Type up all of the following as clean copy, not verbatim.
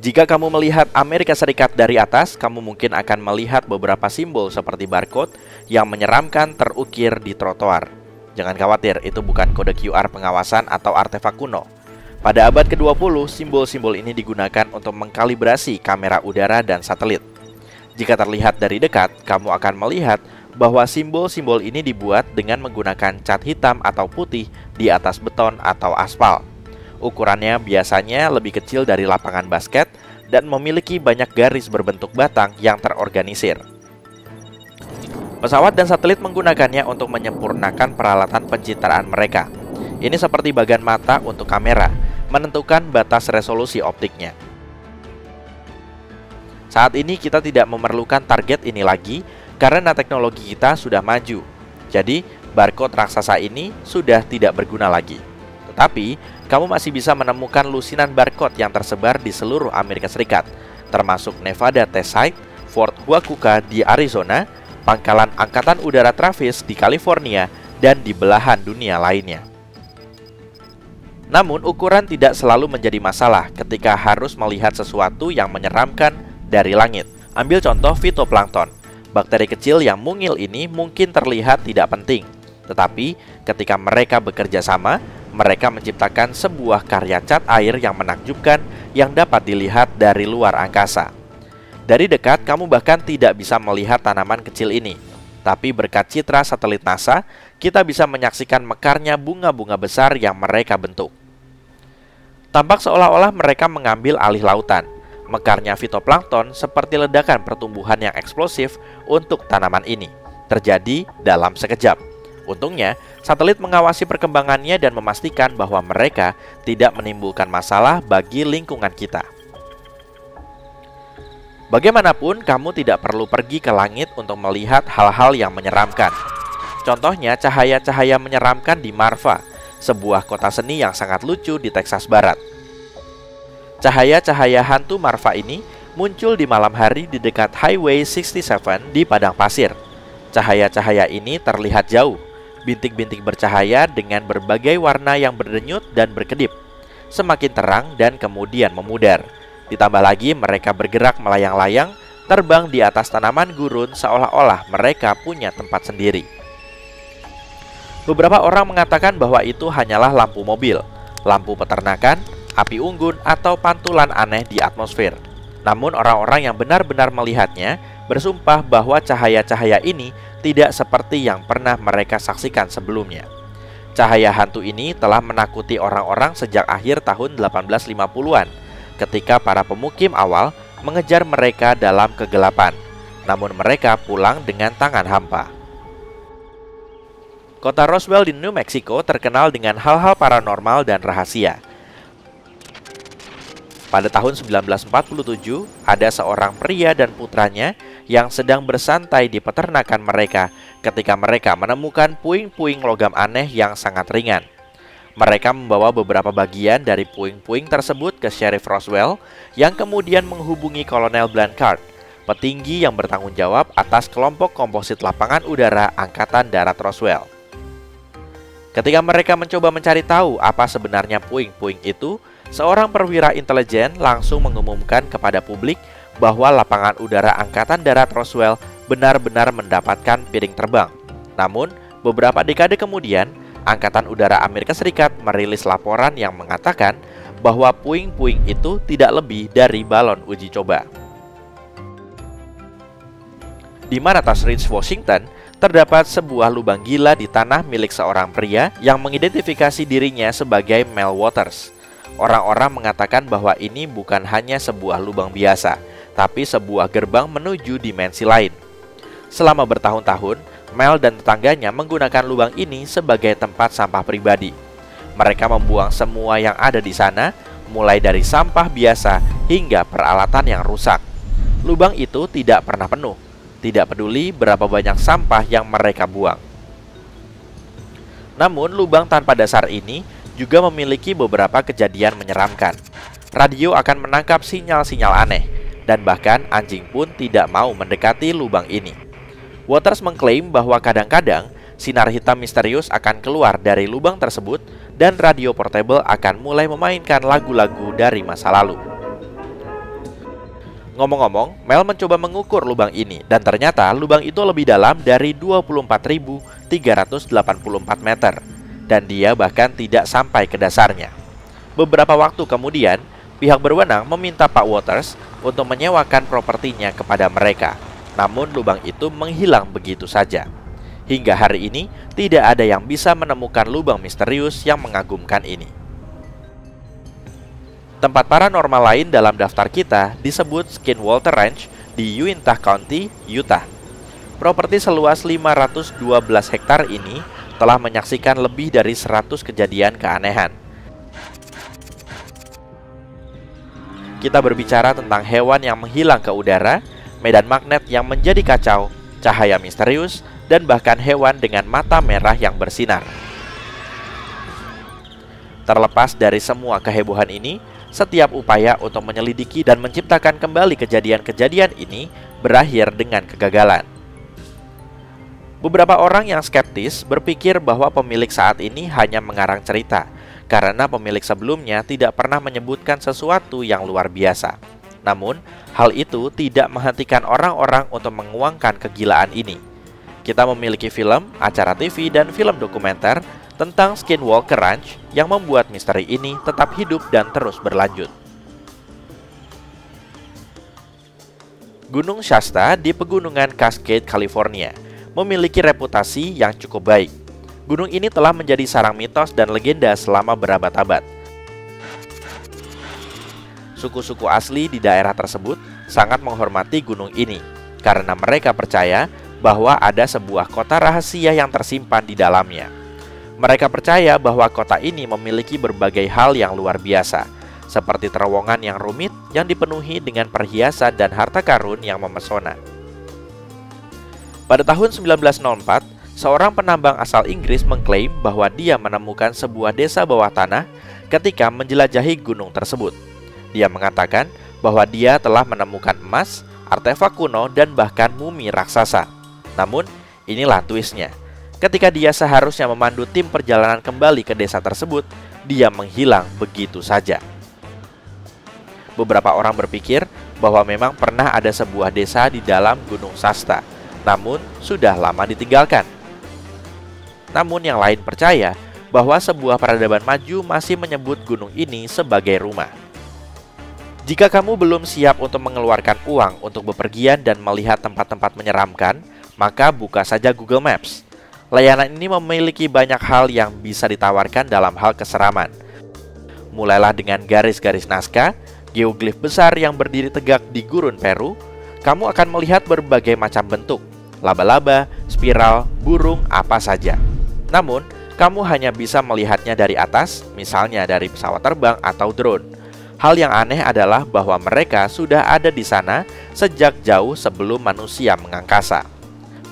Jika kamu melihat Amerika Serikat dari atas, kamu mungkin akan melihat beberapa simbol seperti barcode yang menyeramkan terukir di trotoar. Jangan khawatir, itu bukan kode QR pengawasan atau artefak kuno. Pada abad ke-20, simbol-simbol ini digunakan untuk mengkalibrasi kamera udara dan satelit. Jika terlihat dari dekat, kamu akan melihat bahwa simbol-simbol ini dibuat dengan menggunakan cat hitam atau putih di atas beton atau aspal. Ukurannya biasanya lebih kecil dari lapangan basket dan memiliki banyak garis berbentuk batang yang terorganisir. Pesawat dan satelit menggunakannya untuk menyempurnakan peralatan pencitraan mereka. Ini seperti bagan mata untuk kamera, menentukan batas resolusi optiknya. Saat ini kita tidak memerlukan target ini lagi karena teknologi kita sudah maju. Jadi, barcode raksasa ini sudah tidak berguna lagi. Tetapi, kamu masih bisa menemukan lusinan barcode yang tersebar di seluruh Amerika Serikat, termasuk Nevada Test Site, Fort Huachuca di Arizona, Pangkalan Angkatan Udara Travis di California, dan di belahan dunia lainnya. Namun, ukuran tidak selalu menjadi masalah ketika harus melihat sesuatu yang menyeramkan dari langit. Ambil contoh fitoplankton. Bakteri kecil yang mungil ini mungkin terlihat tidak penting, tetapi ketika mereka bekerja sama, mereka menciptakan sebuah karya cat air yang menakjubkan yang dapat dilihat dari luar angkasa. Dari dekat, kamu bahkan tidak bisa melihat tanaman kecil ini. Tapi berkat citra satelit NASA, kita bisa menyaksikan mekarnya bunga-bunga besar yang mereka bentuk. Tampak seolah-olah mereka mengambil alih lautan. Mekarnya fitoplankton seperti ledakan pertumbuhan yang eksplosif untuk tanaman ini. Terjadi dalam sekejap. Untungnya, satelit mengawasi perkembangannya dan memastikan bahwa mereka tidak menimbulkan masalah bagi lingkungan kita. Bagaimanapun, kamu tidak perlu pergi ke langit untuk melihat hal-hal yang menyeramkan. Contohnya, cahaya-cahaya menyeramkan di Marfa, sebuah kota seni yang sangat lucu di Texas Barat. Cahaya-cahaya hantu Marfa ini muncul di malam hari di dekat Highway 67 di padang pasir. Cahaya-cahaya ini terlihat jauh. Bintik-bintik bercahaya dengan berbagai warna yang berdenyut dan berkedip, semakin terang dan kemudian memudar. Ditambah lagi mereka bergerak melayang-layang, terbang di atas tanaman gurun seolah-olah mereka punya tempat sendiri. Beberapa orang mengatakan bahwa itu hanyalah lampu mobil, lampu peternakan, api unggun, atau pantulan aneh di atmosfer. Namun orang-orang yang benar-benar melihatnya bersumpah bahwa cahaya-cahaya ini tidak seperti yang pernah mereka saksikan sebelumnya. Cahaya hantu ini telah menakuti orang-orang sejak akhir tahun 1850-an, ketika para pemukim awal mengejar mereka dalam kegelapan. Namun mereka pulang dengan tangan hampa. Kota Roswell di New Mexico terkenal dengan hal-hal paranormal dan rahasia. Pada tahun 1947, ada seorang pria dan putranya yang sedang bersantai di peternakan mereka ketika mereka menemukan puing-puing logam aneh yang sangat ringan. Mereka membawa beberapa bagian dari puing-puing tersebut ke Sheriff Roswell yang kemudian menghubungi Kolonel Blanchard, petinggi yang bertanggung jawab atas kelompok komposit lapangan udara Angkatan Darat Roswell. Ketika mereka mencoba mencari tahu apa sebenarnya puing-puing itu, seorang perwira intelijen langsung mengumumkan kepada publik bahwa lapangan udara Angkatan Darat Roswell benar-benar mendapatkan piring terbang. Namun, beberapa dekade kemudian, Angkatan Udara Amerika Serikat merilis laporan yang mengatakan bahwa puing-puing itu tidak lebih dari balon uji coba. Di Manassas Ridge, Washington, terdapat sebuah lubang gila di tanah milik seorang pria yang mengidentifikasi dirinya sebagai Mel Waters. Orang-orang mengatakan bahwa ini bukan hanya sebuah lubang biasa, tapi sebuah gerbang menuju dimensi lain. Selama bertahun-tahun, Mel dan tetangganya menggunakan lubang ini sebagai tempat sampah pribadi. Mereka membuang semua yang ada di sana, mulai dari sampah biasa hingga peralatan yang rusak. Lubang itu tidak pernah penuh, tidak peduli berapa banyak sampah yang mereka buang. Namun, lubang tanpa dasar ini juga memiliki beberapa kejadian menyeramkan. Radio akan menangkap sinyal-sinyal aneh, dan bahkan anjing pun tidak mau mendekati lubang ini. Waters mengklaim bahwa kadang-kadang sinar hitam misterius akan keluar dari lubang tersebut dan radio portable akan mulai memainkan lagu-lagu dari masa lalu. Ngomong-ngomong, Mel mencoba mengukur lubang ini dan ternyata lubang itu lebih dalam dari 24.384 meter dan dia bahkan tidak sampai ke dasarnya. Beberapa waktu kemudian, pihak berwenang meminta Pak Waters untuk menyewakan propertinya kepada mereka. Namun lubang itu menghilang begitu saja. Hingga hari ini, tidak ada yang bisa menemukan lubang misterius yang mengagumkan ini. Tempat paranormal lain dalam daftar kita disebut Skinwalter Ranch di Uintah County, Utah. Properti seluas 512 hektar ini telah menyaksikan lebih dari 100 kejadian keanehan. Kita berbicara tentang hewan yang menghilang ke udara, medan magnet yang menjadi kacau, cahaya misterius, dan bahkan hewan dengan mata merah yang bersinar. Terlepas dari semua kehebohan ini, setiap upaya untuk menyelidiki dan menciptakan kembali kejadian-kejadian ini berakhir dengan kegagalan. Beberapa orang yang skeptis berpikir bahwa pemilik saat ini hanya mengarang cerita, karena pemilik sebelumnya tidak pernah menyebutkan sesuatu yang luar biasa. Namun, hal itu tidak menghentikan orang-orang untuk menguangkan kegilaan ini. Kita memiliki film, acara TV, dan film dokumenter tentang Skinwalker Ranch yang membuat misteri ini tetap hidup dan terus berlanjut. Gunung Shasta di Pegunungan Cascade, California, memiliki reputasi yang cukup baik. Gunung ini telah menjadi sarang mitos dan legenda selama berabad-abad. Suku-suku asli di daerah tersebut sangat menghormati gunung ini karena mereka percaya bahwa ada sebuah kota rahasia yang tersimpan di dalamnya. Mereka percaya bahwa kota ini memiliki berbagai hal yang luar biasa, seperti terowongan yang rumit yang dipenuhi dengan perhiasan dan harta karun yang memesona. Pada tahun 1904, seorang penambang asal Inggris mengklaim bahwa dia menemukan sebuah desa bawah tanah ketika menjelajahi gunung tersebut. Dia mengatakan bahwa dia telah menemukan emas, artefak kuno, dan bahkan mumi raksasa. Namun, inilah twistnya. Ketika dia seharusnya memandu tim perjalanan kembali ke desa tersebut, dia menghilang begitu saja. Beberapa orang berpikir bahwa memang pernah ada sebuah desa di dalam Gunung Shasta, namun sudah lama ditinggalkan. Namun yang lain percaya bahwa sebuah peradaban maju masih menyebut gunung ini sebagai rumah. Jika kamu belum siap untuk mengeluarkan uang untuk bepergian dan melihat tempat-tempat menyeramkan, maka buka saja Google Maps. Layanan ini memiliki banyak hal yang bisa ditawarkan dalam hal keseraman. Mulailah dengan garis-garis naskah, geoglif besar yang berdiri tegak di gurun Peru. Kamu akan melihat berbagai macam bentuk, laba-laba, spiral, burung, apa saja. Namun, kamu hanya bisa melihatnya dari atas, misalnya dari pesawat terbang atau drone. Hal yang aneh adalah bahwa mereka sudah ada di sana sejak jauh sebelum manusia mengangkasa.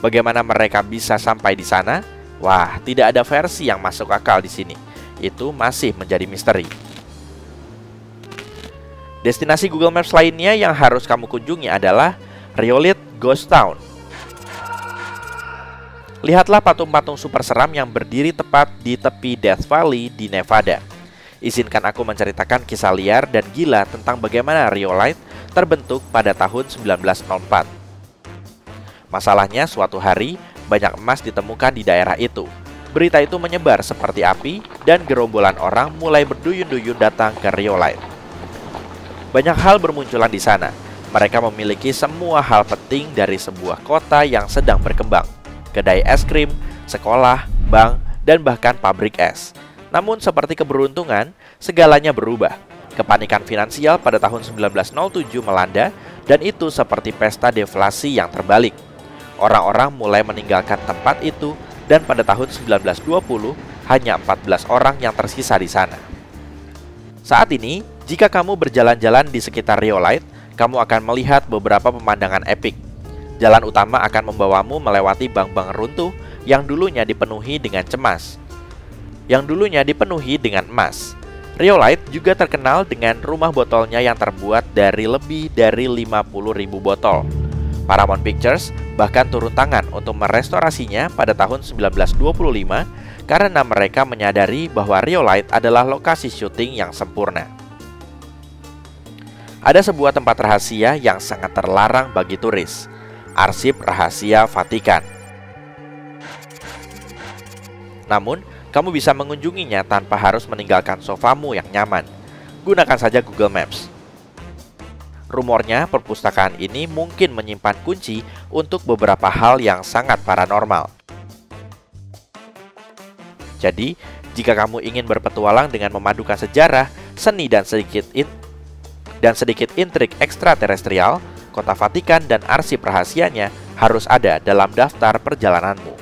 Bagaimana mereka bisa sampai di sana? Wah, tidak ada versi yang masuk akal di sini. Itu masih menjadi misteri. Destinasi Google Maps lainnya yang harus kamu kunjungi adalah Rhyolite Ghost Town. Lihatlah patung-patung super seram yang berdiri tepat di tepi Death Valley di Nevada. Izinkan aku menceritakan kisah liar dan gila tentang bagaimana Rhyolite terbentuk pada tahun 1904. Masalahnya, suatu hari banyak emas ditemukan di daerah itu. Berita itu menyebar seperti api dan gerombolan orang mulai berduyun-duyun datang ke Rhyolite. Banyak hal bermunculan di sana. Mereka memiliki semua hal penting dari sebuah kota yang sedang berkembang. Kedai es krim, sekolah, bank, dan bahkan pabrik es. Namun seperti keberuntungan, segalanya berubah. Kepanikan finansial pada tahun 1907 melanda dan itu seperti pesta deflasi yang terbalik. Orang-orang mulai meninggalkan tempat itu dan pada tahun 1920 hanya 14 orang yang tersisa di sana. Saat ini, jika kamu berjalan-jalan di sekitar Rhyolite, kamu akan melihat beberapa pemandangan epik. Jalan utama akan membawamu melewati bank-bank runtuh yang dulunya dipenuhi dengan emas. Rhyolite juga terkenal dengan rumah botolnya yang terbuat dari lebih dari 50.000 botol. Paramount Pictures bahkan turun tangan untuk merestorasinya pada tahun 1925 karena mereka menyadari bahwa Rhyolite adalah lokasi syuting yang sempurna. Ada sebuah tempat rahasia yang sangat terlarang bagi turis, Arsip Rahasia Vatikan. Namun, kamu bisa mengunjunginya tanpa harus meninggalkan sofamu yang nyaman. Gunakan saja Google Maps. Rumornya, perpustakaan ini mungkin menyimpan kunci untuk beberapa hal yang sangat paranormal. Jadi, jika kamu ingin berpetualang dengan memadukan sejarah, seni dan sedikit intrik ekstraterestrial, kota Vatikan dan arsip rahasianya harus ada dalam daftar perjalananmu.